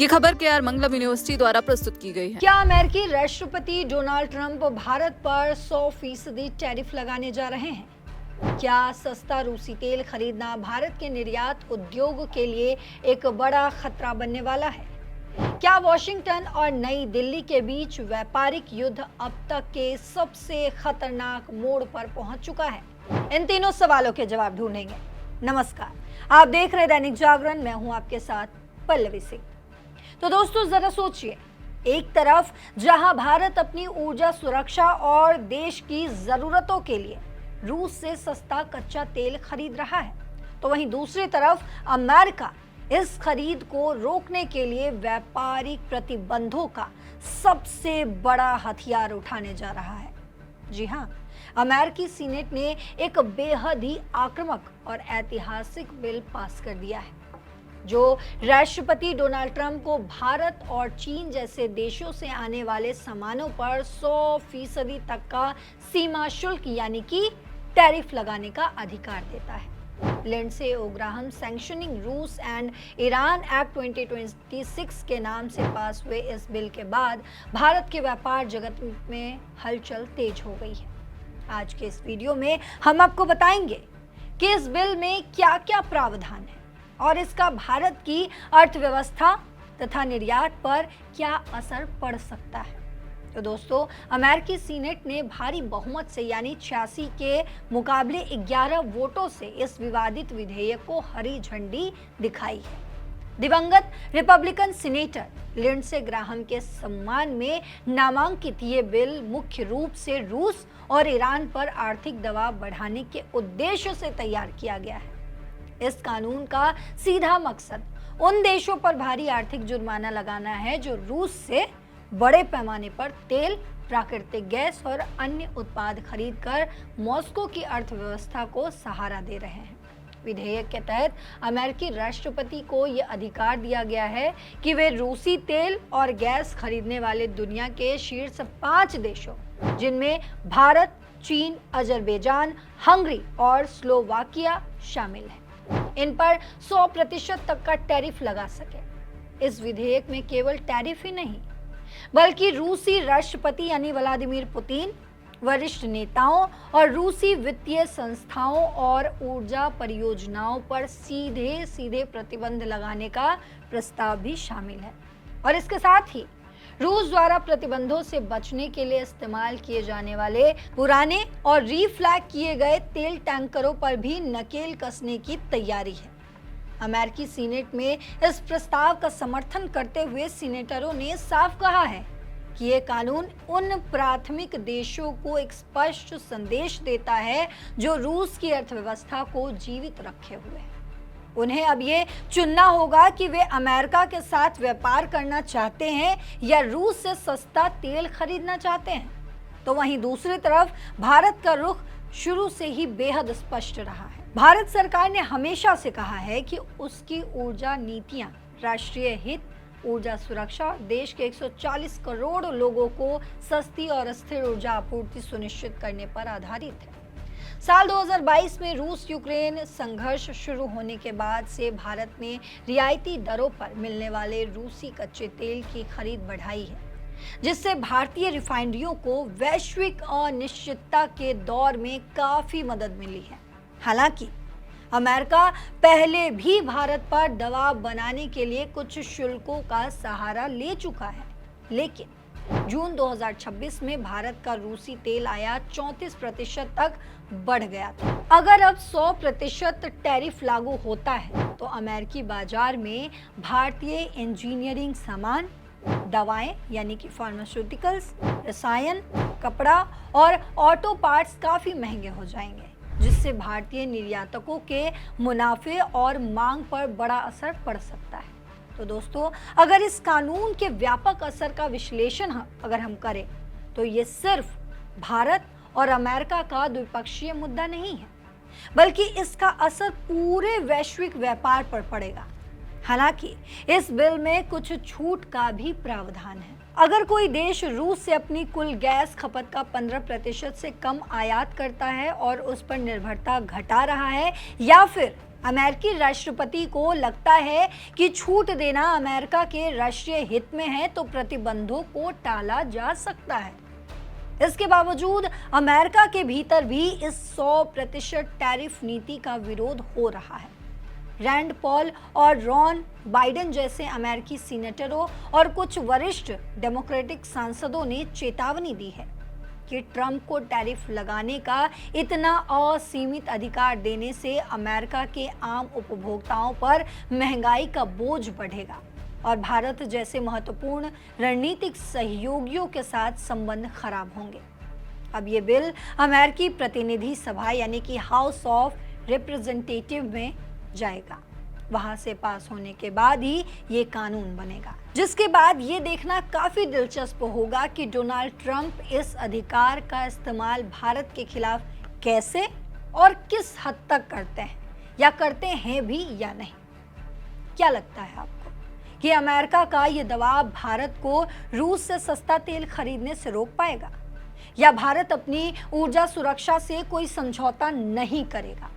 ये खबर केआर मंगलम यूनिवर्सिटी द्वारा प्रस्तुत की गई है। क्या अमेरिकी राष्ट्रपति डोनाल्ड ट्रंप भारत पर 100% टैरिफ लगाने जा रहे हैं? क्या सस्ता रूसी तेल खरीदना भारत के निर्यात उद्योग के लिए एक बड़ा खतरा बनने वाला है? क्या वॉशिंगटन और नई दिल्ली के बीच व्यापारिक युद्ध अब तक के सबसे खतरनाक मोड़ पर पहुंच चुका है? इन तीनों सवालों के जवाब ढूंढेंगे। नमस्कार, आप देख रहे दैनिक जागरण। मैं हूं आपके साथ पल्लवी सिंह। तो दोस्तों, जरा सोचिए, एक तरफ जहां भारत अपनी ऊर्जा सुरक्षा और देश की जरूरतों के लिए रूस से सस्ता कच्चा तेल खरीद रहा है, तो वहीं दूसरी तरफ अमेरिका इस खरीद को रोकने के लिए व्यापारिक प्रतिबंधों का सबसे बड़ा हथियार उठाने जा रहा है। जी हां, अमेरिकी सीनेट ने एक बेहद ही आक्रामक और ऐतिहासिक बिल पास कर दिया है, जो राष्ट्रपति डोनाल्ड ट्रंप को भारत और चीन जैसे देशों से आने वाले सामानों पर 100% तक का सीमा शुल्क यानी कि टैरिफ लगाने का अधिकार देता है। लिंडसे ग्राहम सैंक्शनिंग रूस एंड ईरान एक्ट 2026 के नाम से पास हुए इस बिल के बाद भारत के व्यापार जगत में हलचल तेज हो गई है। आज के इस वीडियो में हम आपको बताएंगे कि इस बिल में क्या क्या प्रावधान है और इसका भारत की अर्थव्यवस्था तथा निर्यात पर क्या असर पड़ सकता है। तो दोस्तों, अमेरिकी सीनेट ने भारी बहुमत से यानी 86 के मुकाबले 11 वोटों से इस विवादित विधेयक को हरी झंडी दिखाई है। दिवंगत रिपब्लिकन सीनेटर लिंडसे ग्राहम के सम्मान में नामांकित ये बिल मुख्य रूप से रूस और ईरान पर आर्थिक दबाव बढ़ाने के उद्देश्य से तैयार किया गया है। इस कानून का सीधा मकसद उन देशों पर भारी आर्थिक जुर्माना लगाना है जो रूस से बड़े पैमाने पर तेल, प्राकृतिक गैस और अन्य उत्पाद खरीदकर मॉस्को की अर्थव्यवस्था को सहारा दे रहे हैं। विधेयक के तहत अमेरिकी राष्ट्रपति को यह अधिकार दिया गया है कि वे रूसी तेल और गैस खरीदने वाले दुनिया के शीर्ष 5 देशों, जिनमें भारत, चीन, अजरबैजान, हंगरी और स्लोवाकिया शामिल है, इन पर 100% तक का टैरिफ लगा सके। इस विधेयक में केवल टैरिफ ही नहीं, बल्कि रूसी राष्ट्रपति यानी व्लादिमीर पुतिन, वरिष्ठ नेताओं और रूसी वित्तीय संस्थाओं और ऊर्जा परियोजनाओं पर सीधे सीधे प्रतिबंध लगाने का प्रस्ताव भी शामिल है। और इसके साथ ही रूस द्वारा प्रतिबंधों से बचने के लिए इस्तेमाल किए जाने वाले पुराने और रीफ्लैग किए गए तेल टैंकरों पर भी नकेल कसने की तैयारी है। अमेरिकी सीनेट में इस प्रस्ताव का समर्थन करते हुए सीनेटरों ने साफ कहा है कि ये कानून उन प्राथमिक देशों को एक स्पष्ट संदेश देता है जो रूस की अर्थव्यवस्था को जीवित रखे हुए हैं। उन्हें अब ये चुनना होगा कि वे अमेरिका के साथ व्यापार करना चाहते हैं या रूस से सस्ता तेल खरीदना चाहते हैं। तो वहीं दूसरी तरफ भारत का रुख शुरू से ही बेहद स्पष्ट रहा है। भारत सरकार ने हमेशा से कहा है कि उसकी ऊर्जा नीतियां राष्ट्रीय हित, ऊर्जा सुरक्षा और देश के 140 करोड़ लोगों को सस्ती और स्थिर ऊर्जा आपूर्ति सुनिश्चित करने पर आधारित है। साल 2022 में रूस यूक्रेन संघर्ष शुरू होने के बाद से भारत ने रियायती दरों पर मिलने वाले रूसी कच्चे तेल की खरीद बढ़ाई है, जिससे भारतीय रिफाइनरियों को वैश्विक अनिश्चितता के दौर में काफी मदद मिली है। हालांकि अमेरिका पहले भी भारत पर दबाव बनाने के लिए कुछ शुल्कों का सहारा ले चुका है, लेकिन जून 2026 में भारत का रूसी तेल आयात 34% तक बढ़ गया था। अगर अब 100% टैरिफ लागू होता है तो अमेरिकी बाजार में भारतीय इंजीनियरिंग सामान, दवाएं यानी कि फार्मास्यूटिकल्स, रसायन, कपड़ा और ऑटो पार्ट्स काफी महंगे हो जाएंगे, जिससे भारतीय निर्यातकों के मुनाफे और मांग पर बड़ा असर पड़ सकता है। तो दोस्तों, अगर इस कानून के व्यापक असर का विश्लेषण अगर हम करें तो ये सिर्फ भारत और अमेरिका का द्विपक्षीय मुद्दा नहीं है, बल्कि इसका असर पूरे वैश्विक व्यापार पर पड़ेगा। हालांकि इस बिल में कुछ छूट का भी प्रावधान है। अगर कोई देश रूस से अपनी कुल गैस खपत का 15% से कम आयात करता है और उस पर निर्भरता घटा रहा है, या फिर अमेरिकी राष्ट्रपति को लगता है कि छूट देना अमेरिका के राष्ट्रीय हित में है तो प्रतिबंधों को टाला जा सकता है। इसके बावजूद अमेरिका के भीतर भी इस 100% टैरिफ नीति का विरोध हो रहा है। रैंड पॉल और रॉन बाइडेन जैसे अमेरिकी सीनेटरों और कुछ वरिष्ठ डेमोक्रेटिक सांसदों ने चेतावनी दी है कि ट्रंप को टैरिफ लगाने का इतना असीमित अधिकार देने से अमेरिका के आम उपभोक्ताओं पर महंगाई का बोझ बढ़ेगा और भारत जैसे महत्वपूर्ण रणनीतिक सहयोगियों के साथ संबंध खराब होंगे। अब ये बिल अमेरिकी प्रतिनिधि सभा यानी कि हाउस ऑफ रिप्रेजेंटेटिव में जाएगा। वहां से पास होने के बाद ही ये कानून बनेगा, जिसके बाद ये देखना काफी दिलचस्प होगा कि डोनाल्ड ट्रंप इस अधिकार का इस्तेमाल भारत के खिलाफ कैसे और किस हद तक करते हैं या करते हैं भी या नहीं। क्या लगता है आपको कि अमेरिका का ये दबाव भारत को रूस से सस्ता तेल खरीदने से रोक पाएगा या भारत अपनी ऊर्जा सुरक्षा से कोई समझौता नहीं करेगा?